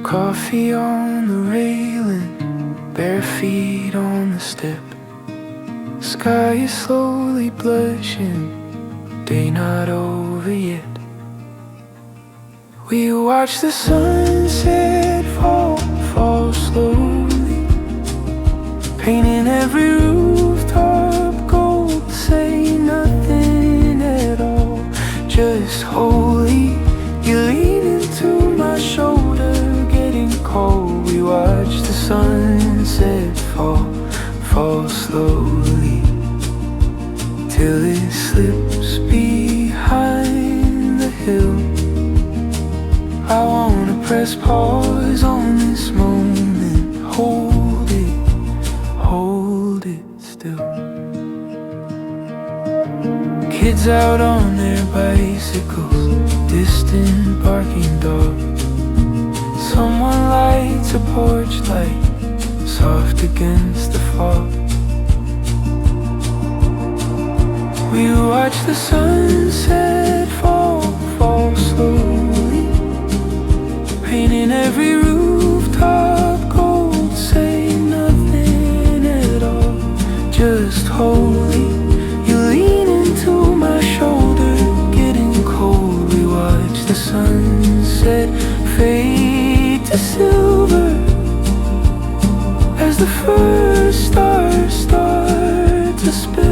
Coffee on the railing, bare feet on the step. Sky is slowly blushing, day not over yet. We watch the sunset fall slowly, painting every rooftop gold. Say nothing at all, just holy. You lean into my shoulder, getting cold. We watch the sunset fall slowly, till it slips behind the hill. I wanna press pause on this moment, hold it still. Kids out on their bicycles, distant barking dogs. Someone lights a porch light, soft against the fog. We watch the sunset fall slowly, painting every rooftop gold. Say nothing at all, just holy. You lean into my shoulder, getting cold. We watch the sunset fade to silver, as the first stars start to spin.